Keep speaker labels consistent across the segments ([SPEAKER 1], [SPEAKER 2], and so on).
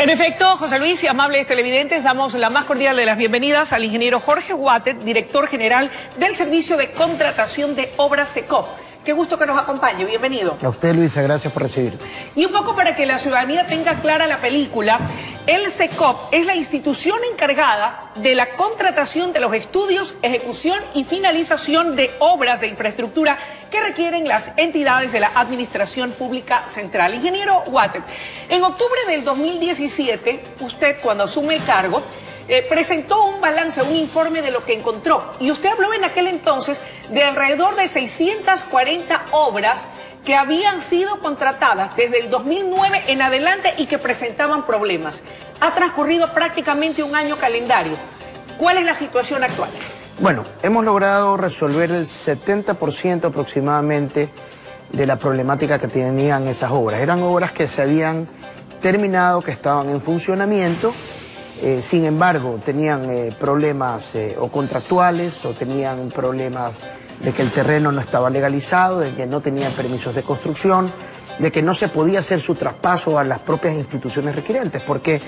[SPEAKER 1] En efecto, José Luis y amables televidentes, damos la más cordial de las bienvenidas al ingeniero Jorge Watet, director general del Servicio de Contratación de Obras SECOP. Qué gusto que nos acompañe, bienvenido.
[SPEAKER 2] A usted, Luisa, gracias por recibirte.
[SPEAKER 1] Y un poco para que la ciudadanía tenga clara la película, el SECOP es la institución encargada de la contratación de los estudios, ejecución y finalización de obras de infraestructura que requieren las entidades de la Administración Pública Central. Ingeniero Watet, en octubre del 2017, usted cuando asume el cargo, presentó un balance, un informe de lo que encontró. Y usted habló en aquel entonces de alrededor de 640 obras que habían sido contratadas desde el 2009 en adelante y que presentaban problemas. Ha transcurrido prácticamente un año calendario. ¿Cuál es la situación actual?
[SPEAKER 2] Bueno, hemos logrado resolver el 70% aproximadamente de la problemática que tenían esas obras. Eran obras que se habían terminado, que estaban en funcionamiento. Sin embargo, tenían problemas o contractuales o tenían problemas de que el terreno no estaba legalizado, de que no tenían permisos de construcción, de que no se podía hacer su traspaso a las propias instituciones requirientes, porque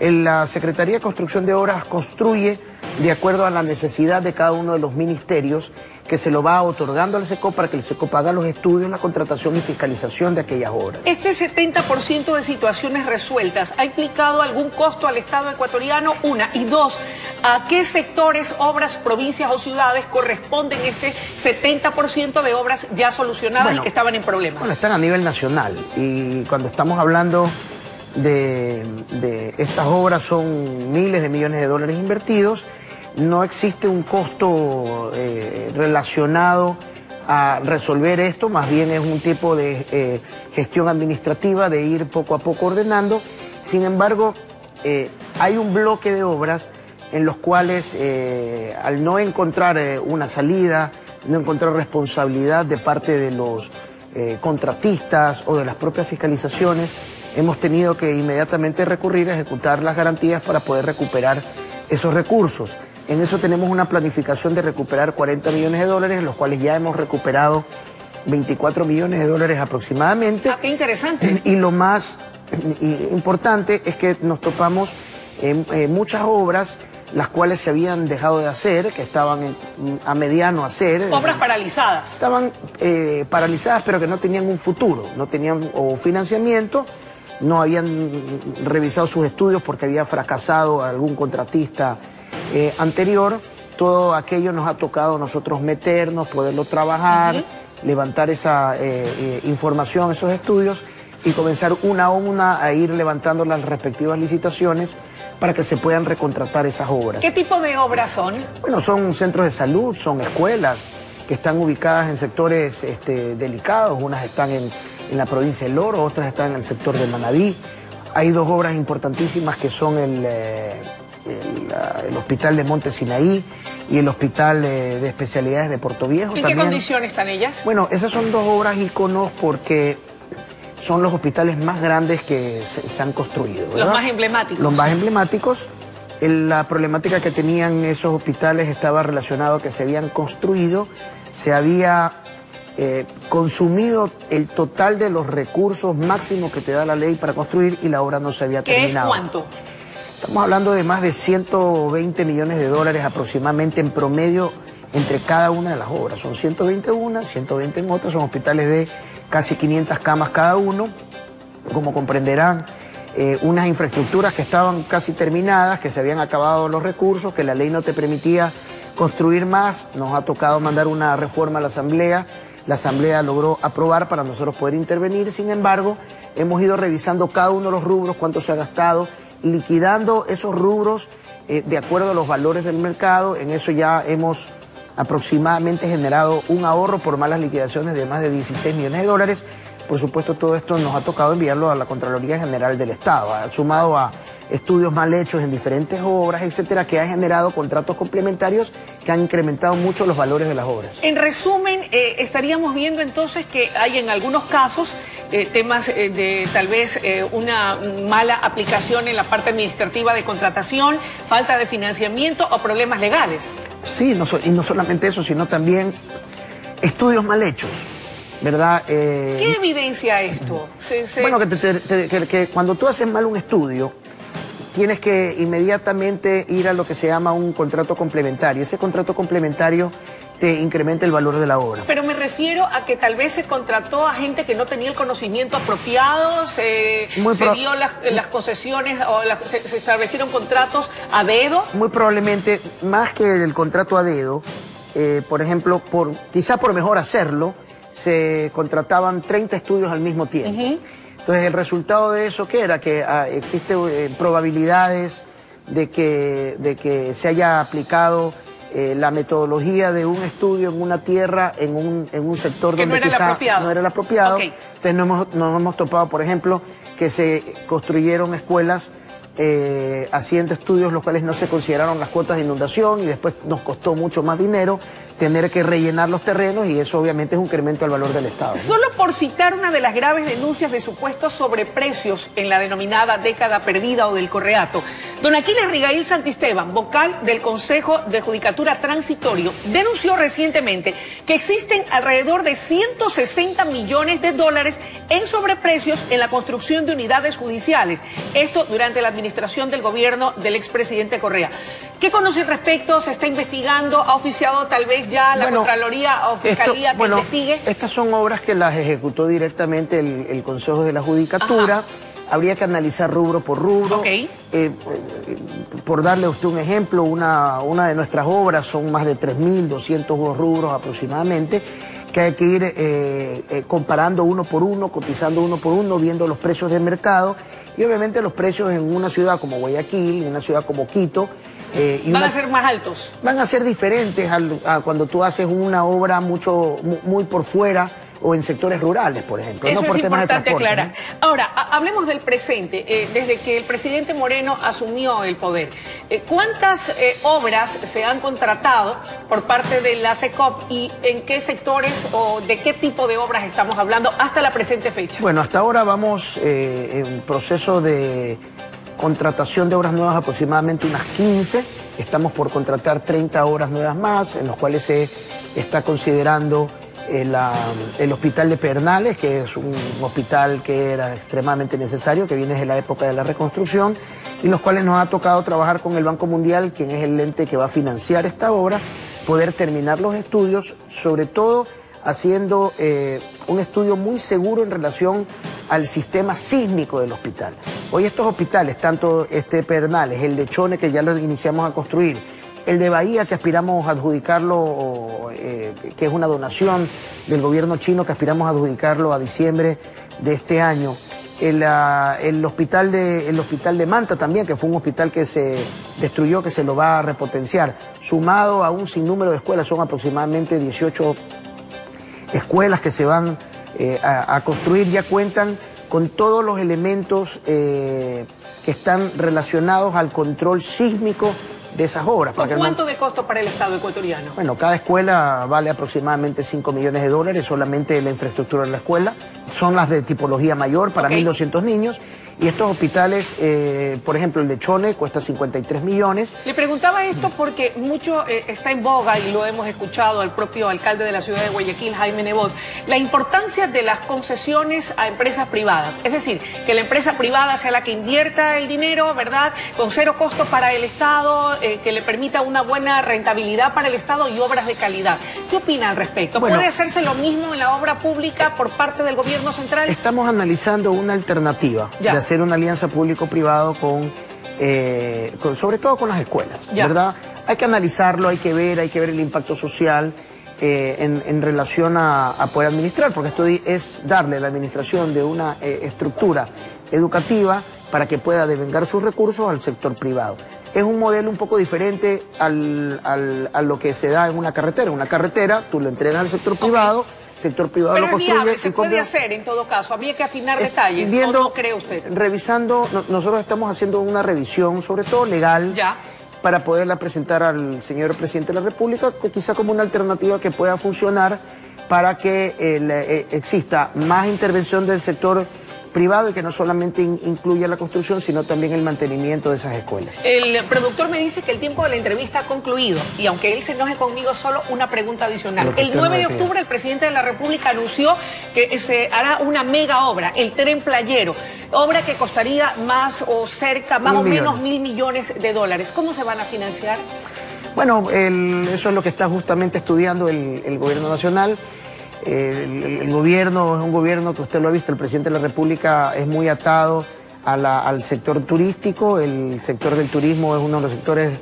[SPEAKER 2] la Secretaría de Construcción de Obras construye de acuerdo a la necesidad de cada uno de los ministerios, que se lo va otorgando al SECOP para que el SECOP haga los estudios, la contratación y fiscalización de aquellas obras.
[SPEAKER 1] ¿Este 70% de situaciones resueltas ha implicado algún costo al Estado ecuatoriano? Una. Y dos, ¿a qué sectores, obras, provincias o ciudades corresponden este 70% de obras ya solucionadas y que estaban en problemas?
[SPEAKER 2] Bueno, están a nivel nacional y cuando estamos hablando de estas obras son miles de millones de dólares invertidos. No existe un costo relacionado a resolver esto, más bien es un tipo de gestión administrativa, de ir poco a poco ordenando. Sin embargo, hay un bloque de obras en los cuales al no encontrar una salida, no encontrar responsabilidad de parte de los contratistas o de las propias fiscalizaciones, hemos tenido que inmediatamente recurrir a ejecutar las garantías para poder recuperar esos recursos. En eso tenemos una planificación de recuperar 40 millones de dólares, en los cuales ya hemos recuperado 24 millones de dólares aproximadamente.
[SPEAKER 1] ¡Ah, qué interesante!
[SPEAKER 2] Y lo más importante es que nos topamos en muchas obras las cuales se habían dejado de hacer, que estaban a mediano hacer.
[SPEAKER 1] Obras paralizadas.
[SPEAKER 2] Estaban paralizadas, pero que no tenían un futuro, no tenían financiamiento, no habían revisado sus estudios porque había fracasado algún contratista anterior. Todo aquello nos ha tocado a nosotros meternos, poderlo trabajar, levantar esa información, esos estudios y comenzar una a una a ir levantando las respectivas licitaciones para que se puedan recontratar esas obras.
[SPEAKER 1] ¿Qué tipo de obras son?
[SPEAKER 2] Bueno, son centros de salud, son escuelas que están ubicadas en sectores delicados. Unas están en la provincia del Oro, otras están en el sector de Manabí. Hay dos obras importantísimas que son el Hospital de Monte Sinaí y el Hospital de Especialidades de Puerto Viejo.
[SPEAKER 1] ¿En qué condiciones están ellas?
[SPEAKER 2] Bueno, esas son dos obras íconos porque son los hospitales más grandes que se han construido, ¿verdad?
[SPEAKER 1] Los más emblemáticos.
[SPEAKER 2] Los más emblemáticos. La problemática que tenían esos hospitales estaba relacionado a que se habían construido, se había consumido el total de los recursos máximos que te da la ley para construir y la obra no se había terminado.
[SPEAKER 1] ¿Qué es cuánto?
[SPEAKER 2] Estamos hablando de más de 120 millones de dólares aproximadamente en promedio entre cada una de las obras. Son 120 en una, 120 en otra, son hospitales de casi 500 camas cada uno. Como comprenderán, unas infraestructuras que estaban casi terminadas, que se habían acabado los recursos, que la ley no te permitía construir más. Nos ha tocado mandar una reforma a la Asamblea. La Asamblea logró aprobar para nosotros poder intervenir. Sin embargo, hemos ido revisando cada uno de los rubros, cuánto se ha gastado, liquidando esos rubros de acuerdo a los valores del mercado. En eso ya hemos aproximadamente generado un ahorro por malas liquidaciones de más de 16 millones de dólares. Por supuesto, todo esto nos ha tocado enviarlo a la Contraloría General del Estado, sumado a estudios mal hechos en diferentes obras, etcétera, que ha generado contratos complementarios que han incrementado mucho los valores de las obras.
[SPEAKER 1] En resumen, estaríamos viendo entonces que hay en algunos casos temas de tal vez una mala aplicación en la parte administrativa de contratación, falta de financiamiento o problemas legales.
[SPEAKER 2] Sí, y no solamente eso, sino también estudios mal hechos, ¿verdad?
[SPEAKER 1] ¿Qué evidencia esto?
[SPEAKER 2] Bueno, que cuando tú haces mal un estudio, tienes que inmediatamente ir a lo que se llama un contrato complementario. Ese contrato complementario te incrementa el valor de la obra.
[SPEAKER 1] Pero me refiero a que tal vez se contrató a gente que no tenía el conocimiento apropiado, se dio las concesiones o se establecieron contratos a dedo.
[SPEAKER 2] Muy probablemente, más que el contrato a dedo, por ejemplo, quizá por mejor hacerlo, se contrataban 30 estudios al mismo tiempo. Entonces, el resultado de eso, ¿qué era? Que existen probabilidades de que se haya aplicado la metodología de un estudio en una tierra, en un sector
[SPEAKER 1] que
[SPEAKER 2] donde quizá no era el apropiado.
[SPEAKER 1] Okay.
[SPEAKER 2] Entonces nos hemos topado, por ejemplo, que se construyeron escuelas haciendo estudios los cuales no se consideraron las cuotas de inundación y después nos costó mucho más dinero tener que rellenar los terrenos y eso obviamente es un incremento al valor del Estado, ¿no?
[SPEAKER 1] Solo por citar una de las graves denuncias de supuestos sobreprecios en la denominada década perdida o del Correato, don Aquiles Rigail Santisteban, vocal del Consejo de Judicatura Transitorio, denunció recientemente que existen alrededor de 160 millones de dólares en sobreprecios en la construcción de unidades judiciales. Esto durante la administración del gobierno del expresidente Correa. ¿Qué conoce al respecto? ¿Se está investigando? ¿Ha oficiado tal vez ya la Contraloría o Fiscalía que investigue?
[SPEAKER 2] Estas son obras que las ejecutó directamente el Consejo de la Judicatura. Ajá. Habría que analizar rubro por rubro.
[SPEAKER 1] Okay.
[SPEAKER 2] Por darle a usted un ejemplo, una de nuestras obras son más de 3.200 rubros aproximadamente, que hay que ir comparando uno por uno, cotizando uno por uno, viendo los precios del mercado. Y obviamente los precios en una ciudad como Guayaquil, en una ciudad como Quito,
[SPEAKER 1] ¿van a ser más altos?
[SPEAKER 2] Van a ser diferentes a cuando tú haces una obra muy por fuera o en sectores rurales, por ejemplo.
[SPEAKER 1] Eso
[SPEAKER 2] no por
[SPEAKER 1] es
[SPEAKER 2] temas
[SPEAKER 1] importante
[SPEAKER 2] de transporte,
[SPEAKER 1] aclarar.
[SPEAKER 2] ¿no?
[SPEAKER 1] Ahora, hablemos del presente. Desde que el presidente Moreno asumió el poder, ¿cuántas obras se han contratado por parte de la SECOP y en qué sectores o de qué tipo de obras estamos hablando hasta la presente fecha?
[SPEAKER 2] Bueno, hasta ahora vamos en proceso de contratación de obras nuevas, aproximadamente unas 15. Estamos por contratar 30 obras nuevas más, en los cuales se está considerando el hospital de Pedernales, que es un hospital que era extremadamente necesario, que viene desde la época de la reconstrucción, y los cuales nos ha tocado trabajar con el Banco Mundial, quien es el ente que va a financiar esta obra, poder terminar los estudios, sobre todo haciendo un estudio muy seguro en relación al sistema sísmico del hospital. Hoy estos hospitales, tanto Pedernales, el de Chone, que ya lo iniciamos a construir, el de Bahía, que aspiramos a adjudicarlo, que es una donación del gobierno chino, que aspiramos a adjudicarlo a diciembre de este año, el hospital de Manta también, que fue un hospital que se destruyó, que se lo va a repotenciar, sumado a un sinnúmero de escuelas, son aproximadamente 18 escuelas que se van a construir, ya cuentan con todos los elementos que están relacionados al control sísmico de esas obras.
[SPEAKER 1] ¿Con cuánto de costo para el Estado ecuatoriano?
[SPEAKER 2] Bueno, cada escuela vale aproximadamente 5 millones de dólares, solamente la infraestructura de la escuela. Son las de tipología mayor para 1.200 niños. Y estos hospitales, por ejemplo, el de Chone cuesta 53 millones.
[SPEAKER 1] Le preguntaba esto porque mucho está en boga y lo hemos escuchado al propio alcalde de la ciudad de Guayaquil, Jaime Nebot, la importancia de las concesiones a empresas privadas. Es decir, que la empresa privada sea la que invierta el dinero, ¿verdad? Con cero costo para el Estado, que le permita una buena rentabilidad para el Estado y obras de calidad. ¿Qué opina al respecto?
[SPEAKER 2] Bueno,
[SPEAKER 1] ¿puede hacerse lo mismo en la obra pública por parte del gobierno central?
[SPEAKER 2] Estamos analizando una alternativa de hacer una alianza público-privado sobre todo con las escuelas, ¿verdad? Hay que analizarlo, hay que ver el impacto social en relación a poder administrar, porque esto es darle la administración de una estructura educativa para que pueda devengar sus recursos al sector privado. Es un modelo un poco diferente a lo que se da en una carretera. Una carretera, tú lo entregas al sector privado, el sector privado
[SPEAKER 1] pero
[SPEAKER 2] lo construye.
[SPEAKER 1] Viable, se puede hacer en todo caso, habría que afinar detalles, ¿o no cree usted?
[SPEAKER 2] Revisando, nosotros estamos haciendo una revisión, sobre todo legal, para poderla presentar al señor presidente de la República, quizá como una alternativa que pueda funcionar para que exista más intervención del sector privado y que no solamente incluya la construcción, sino también el mantenimiento de esas escuelas.
[SPEAKER 1] El productor me dice que el tiempo de la entrevista ha concluido y aunque él se enoje conmigo, solo una pregunta adicional. El 9 de octubre el presidente de la República anunció que se hará una mega obra, el Tren Playero, obra que costaría más o menos 1.000 millones de dólares. ¿Cómo se van a financiar?
[SPEAKER 2] Bueno, eso es lo que está justamente estudiando el gobierno nacional. El gobierno es un gobierno que usted lo ha visto, el presidente de la República es muy atado al sector turístico. El sector del turismo es uno de los sectores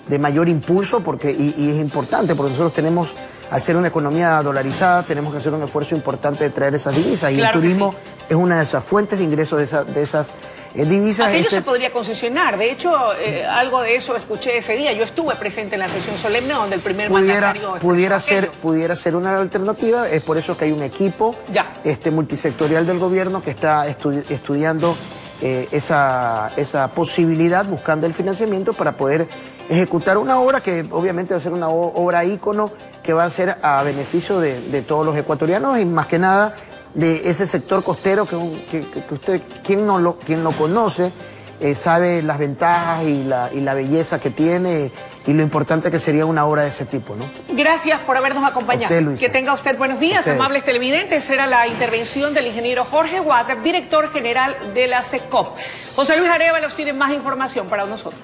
[SPEAKER 2] de mayor impulso y es importante porque nosotros tenemos, al ser una economía dolarizada, tenemos que hacer un esfuerzo importante de traer esas divisas y
[SPEAKER 1] claro,
[SPEAKER 2] el turismo es una de esas fuentes de ingresos de esas divisas.
[SPEAKER 1] Aquello se podría concesionar. De hecho, algo de eso escuché ese día. Yo estuve presente en la sesión solemne donde el primer mandatario
[SPEAKER 2] pudiera ser una alternativa. Es por eso que hay un equipo multisectorial del gobierno que está estudiando esa posibilidad, buscando el financiamiento para poder ejecutar una obra que obviamente va a ser una obra ícono que va a ser a beneficio de todos los ecuatorianos y más que nada de ese sector costero que usted, quien lo conoce, sabe las ventajas y la belleza que tiene y lo importante que sería una obra de ese tipo, ¿no?
[SPEAKER 1] Gracias por habernos acompañado.
[SPEAKER 2] Usted,
[SPEAKER 1] que tenga usted buenos días, amables televidentes. Era la intervención del ingeniero Jorge Water, director general de la SECOP. José Luis Arévalos tiene más información para nosotros.